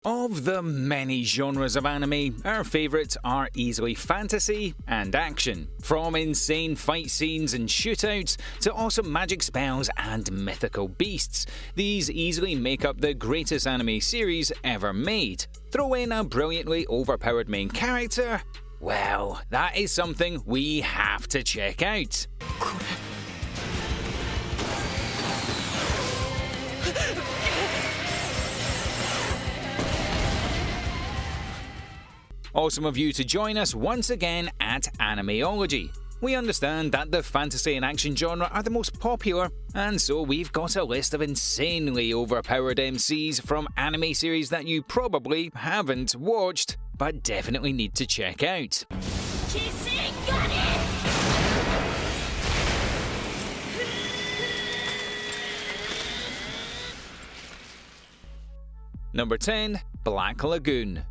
Of the many genres of anime, our favourites are easily fantasy and action. From insane fight scenes and shootouts to awesome magic spells and mythical beasts, these easily make up the greatest anime series ever made. Throw in a brilliantly overpowered main character? Well, that is something we have to check out. Awesome of you to join us once again at Animeology. We understand that the fantasy and action genre are the most popular, and so we've got a list of insanely overpowered MCs from anime series that you probably haven't watched, but definitely need to check out. Number 10. Black Lagoon.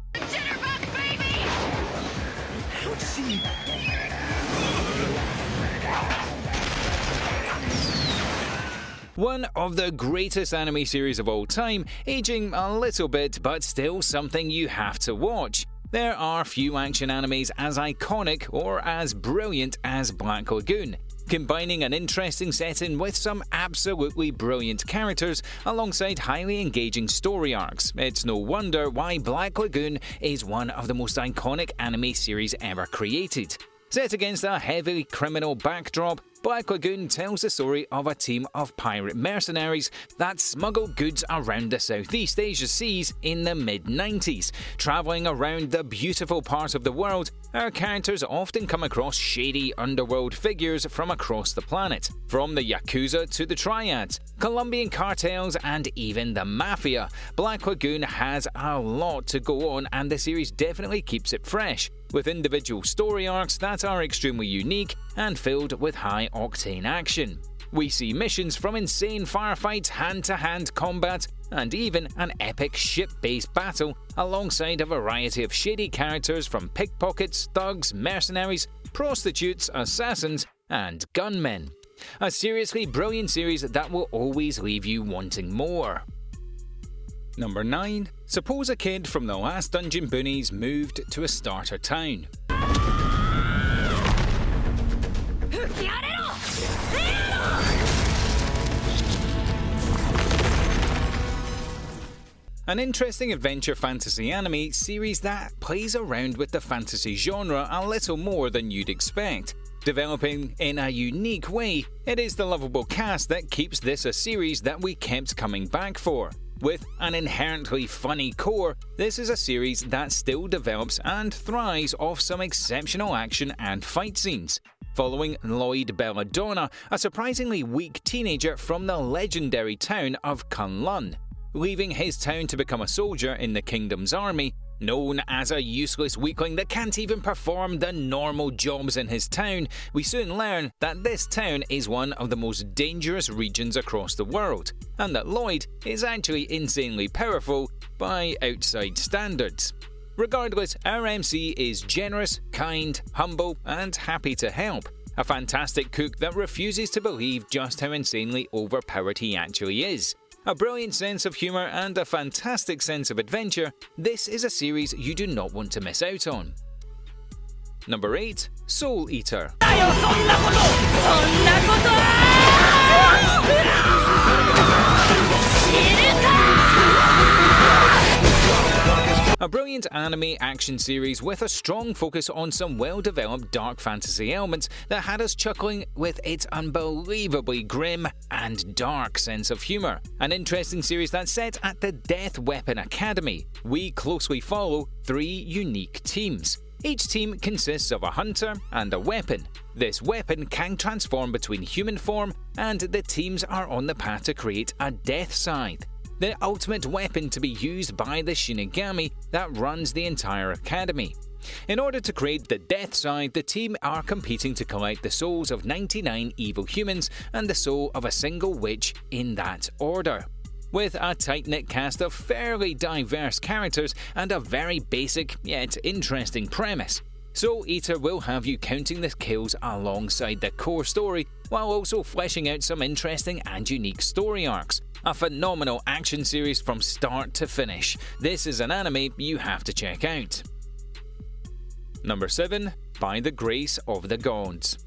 One of the greatest anime series of all time, aging a little bit but still something you have to watch. There are few action animes as iconic or as brilliant as Black Lagoon, combining an interesting setting with some absolutely brilliant characters alongside highly engaging story arcs. It's no wonder why Black Lagoon is one of the most iconic anime series ever created. Set against a heavily criminal backdrop, Black Lagoon tells the story of a team of pirate mercenaries that smuggle goods around the Southeast Asia seas in the mid-90s. Travelling around the beautiful part of the world, our characters often come across shady underworld figures from across the planet. From the Yakuza to the Triads, Colombian cartels and even the Mafia, Black Lagoon has a lot to go on and the series definitely keeps it fresh, with individual story arcs that are extremely unique and filled with high-octane action. We see missions from insane firefights, hand-to-hand combat, and even an epic ship-based battle alongside a variety of shady characters from pickpockets, thugs, mercenaries, prostitutes, assassins, and gunmen. A seriously brilliant series that will always leave you wanting more. Number 9. Suppose a kid from the last Dungeon Boonies moved to a starter town. An interesting adventure fantasy anime series that plays around with the fantasy genre a little more than you'd expect. Developing in a unique way, it is the lovable cast that keeps this a series that we kept coming back for. With an inherently funny core, this is a series that still develops and thrives off some exceptional action and fight scenes. Following Lloyd Belladonna, a surprisingly weak teenager from the legendary town of Kunlun. Leaving his town to become a soldier in the kingdom's army, known as a useless weakling that can't even perform the normal jobs in his town, we soon learn that this town is one of the most dangerous regions across the world, and that Lloyd is actually insanely powerful by outside standards. Regardless, our MC is generous, kind, humble, and happy to help. A fantastic cook that refuses to believe just how insanely overpowered he actually is. A brilliant sense of humour and a fantastic sense of adventure, this is a series you do not want to miss out on. Number 8. Soul Eater. A brilliant anime action series with a strong focus on some well-developed dark fantasy elements that had us chuckling with its unbelievably grim and dark sense of humour. An interesting series that's set at the Death Weapon Academy. We closely follow 3 unique teams. Each team consists of a hunter and a weapon. This weapon can transform between human form, and the teams are on the path to create a Death Scythe, the ultimate weapon to be used by the Shinigami that runs the entire academy. In order to create the Death Scythe, the team are competing to collect the souls of 99 evil humans and the soul of a single witch in that order. With a tight-knit cast of fairly diverse characters and a very basic yet interesting premise, Soul Eater will have you counting the kills alongside the core story, while also fleshing out some interesting and unique story arcs. A phenomenal action series from start to finish. This is an anime you have to check out. Number 7. By the Grace of the Gods.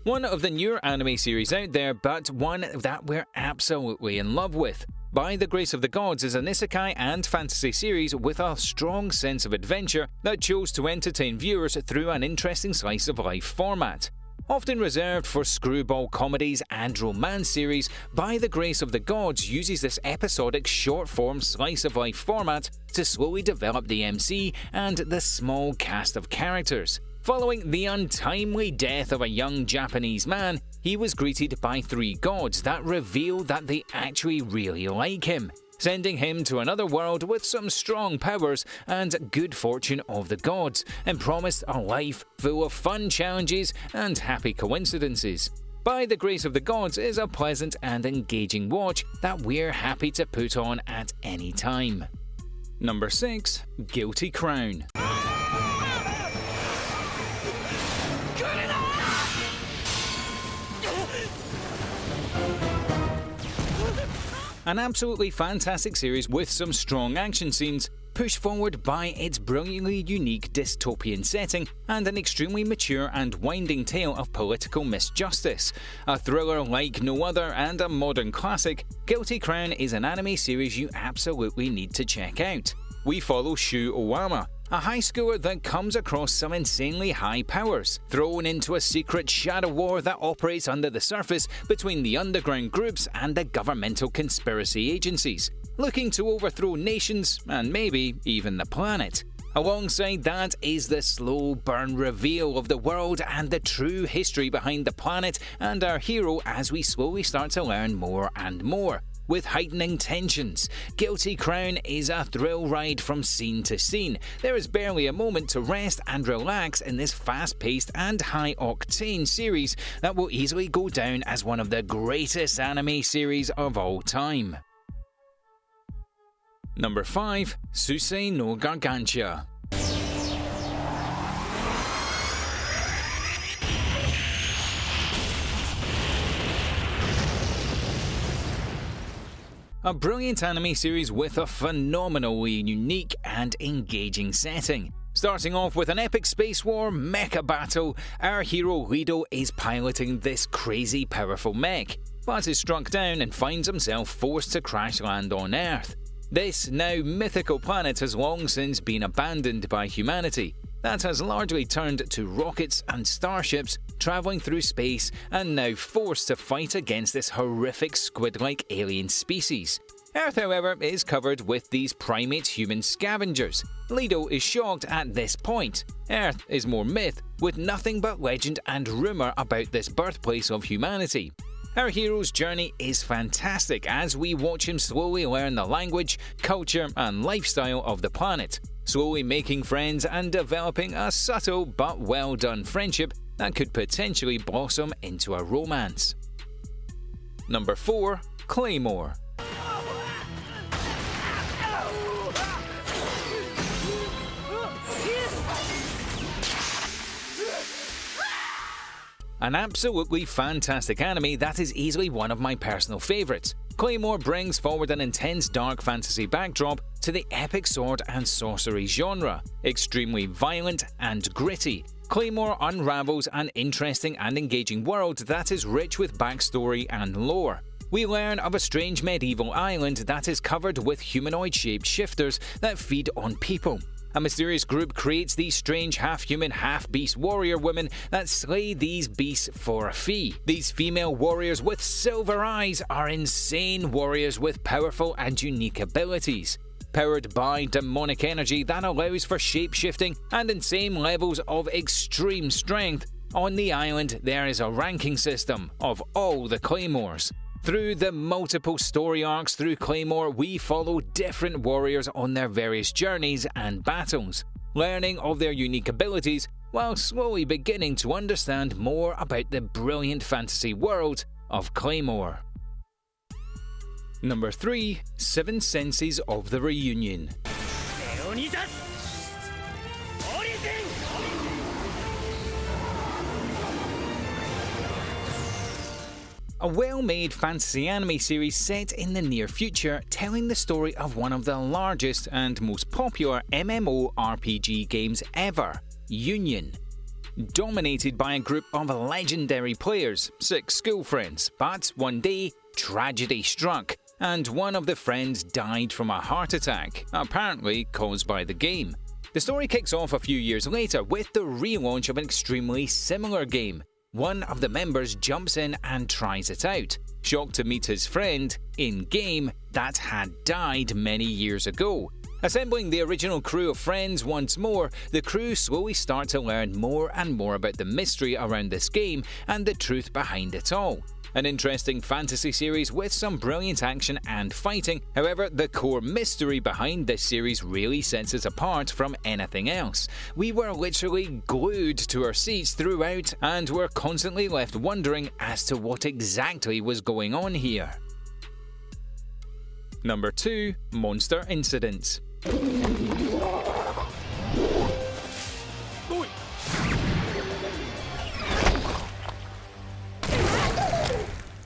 One of the newer anime series out there, but one that we're absolutely in love with. By the Grace of the Gods is an isekai and fantasy series with a strong sense of adventure that chose to entertain viewers through an interesting slice of life format. Often reserved for screwball comedies and romance series, By the Grace of the Gods uses this episodic short-form slice-of-life format to slowly develop the MC and the small cast of characters. Following the untimely death of a young Japanese man, he was greeted by 3 gods that reveal that they actually really like him, sending him to another world with some strong powers and good fortune of the gods, and promised a life full of fun challenges and happy coincidences. By the Grace of the Gods is a pleasant and engaging watch that we're happy to put on at any time. Number 6. Guilty Crown. An absolutely fantastic series with some strong action scenes, pushed forward by its brilliantly unique dystopian setting and an extremely mature and winding tale of political misjustice. A thriller like no other and a modern classic, Guilty Crown is an anime series you absolutely need to check out. We follow Shu Owama, a high schooler that comes across some insanely high powers, thrown into a secret shadow war that operates under the surface between the underground groups and the governmental conspiracy agencies, looking to overthrow nations and maybe even the planet. Alongside that is the slow burn reveal of the world and the true history behind the planet and our hero as we slowly start to learn more and more. With heightening tensions, Guilty Crown is a thrill ride from scene to scene. There is barely a moment to rest and relax in this fast-paced and high-octane series that will easily go down as one of the greatest anime series of all time. Number 5. Suse no Gargantua. A brilliant anime series with a phenomenally unique and engaging setting. Starting off with an epic space war mecha battle, our hero Lido is piloting this crazy powerful mech, but is struck down and finds himself forced to crash land on Earth. This now mythical planet has long since been abandoned by humanity, that has largely turned to rockets and starships travelling through space and now forced to fight against this horrific squid-like alien species. Earth, however, is covered with these primate human scavengers. Lido is shocked at this point. Earth is more myth, with nothing but legend and rumour about this birthplace of humanity. Our hero's journey is fantastic as we watch him slowly learn the language, culture and lifestyle of the planet, slowly making friends and developing a subtle but well done friendship that could potentially blossom into a romance. Number 4. Claymore. An absolutely fantastic anime that is easily one of my personal favourites. Claymore brings forward an intense dark fantasy backdrop to the epic sword and sorcery genre. Extremely violent and gritty, Claymore unravels an interesting and engaging world that is rich with backstory and lore. We learn of a strange medieval island that is covered with humanoid-shaped shifters that feed on people. A mysterious group creates these strange half-human, half-beast warrior women that slay these beasts for a fee. These female warriors with silver eyes are insane warriors with powerful and unique abilities. Powered by demonic energy that allows for shape-shifting and insane levels of extreme strength, on the island there is a ranking system of all the Claymores. Through the multiple story arcs through Claymore, we follow different warriors on their various journeys and battles, learning of their unique abilities while slowly beginning to understand more about the brilliant fantasy world of Claymore. Number 3. 7 Senses of the Reunion. A well-made fantasy anime series set in the near future, telling the story of one of the largest and most popular MMORPG games ever, Union. Dominated by a group of legendary players, 6 school friends, but one day, tragedy struck, and one of the friends died from a heart attack, apparently caused by the game. The story kicks off a few years later with the relaunch of an extremely similar game. One of the members jumps in and tries it out, shocked to meet his friend, in-game, that had died many years ago. Assembling the original crew of friends once more, the crew slowly start to learn more and more about the mystery around this game and the truth behind it all. An interesting fantasy series with some brilliant action and fighting. However, the core mystery behind this series really sets it apart from anything else. We were literally glued to our seats throughout and were constantly left wondering as to what exactly was going on here. Number 2. Monster Incidents.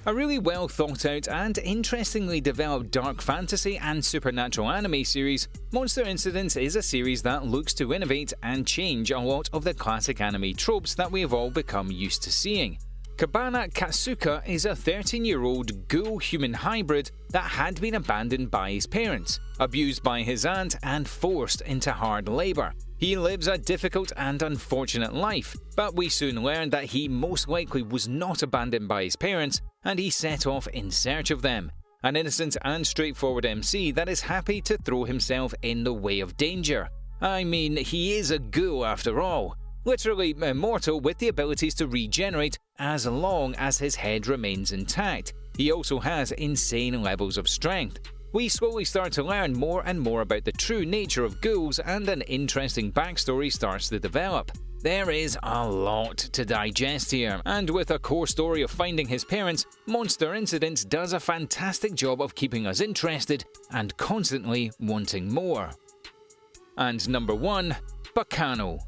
A really well thought out and interestingly developed dark fantasy and supernatural anime series, Monster Incidents is a series that looks to innovate and change a lot of the classic anime tropes that we have all become used to seeing. Kabana Katsuka is a 13-year-old ghoul-human hybrid that had been abandoned by his parents, abused by his aunt, and forced into hard labor. He lives a difficult and unfortunate life, but we soon learn that he most likely was not abandoned by his parents, and he set off in search of them. An innocent and straightforward MC that is happy to throw himself in the way of danger. I mean, he is a ghoul after all. Literally immortal with the abilities to regenerate as long as his head remains intact. He also has insane levels of strength. We slowly start to learn more and more about the true nature of ghouls, and an interesting backstory starts to develop. There is a lot to digest here, and with a core story of finding his parents, Monster Incidents does a fantastic job of keeping us interested and constantly wanting more. And number 1, Picano.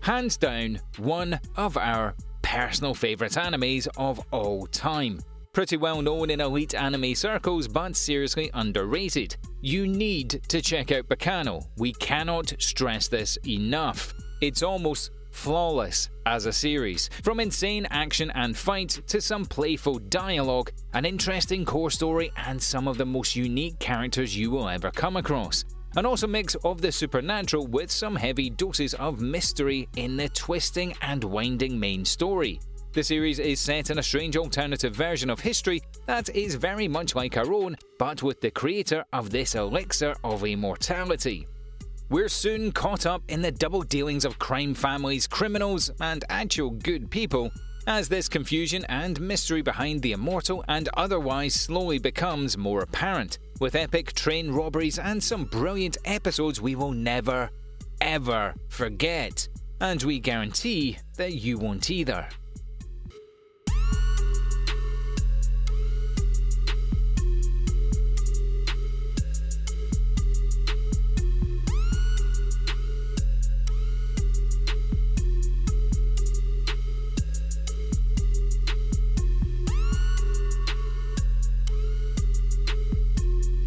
Hands down, one of our personal favourite animes of all time. Pretty well known in elite anime circles, but seriously underrated. You need to check out Picano. We cannot stress this enough. It's almost flawless as a series. From insane action and fight to some playful dialogue, an interesting core story, and some of the most unique characters you will ever come across. An awesome mix of the supernatural with some heavy doses of mystery in the twisting and winding main story. The series is set in a strange alternative version of history that is very much like our own, but with the creator of this elixir of immortality. We're soon caught up in the double dealings of crime families, criminals, and actual good people, as this confusion and mystery behind the immortal and otherwise slowly becomes more apparent, with epic train robberies and some brilliant episodes we will never, ever forget. And we guarantee that you won't either.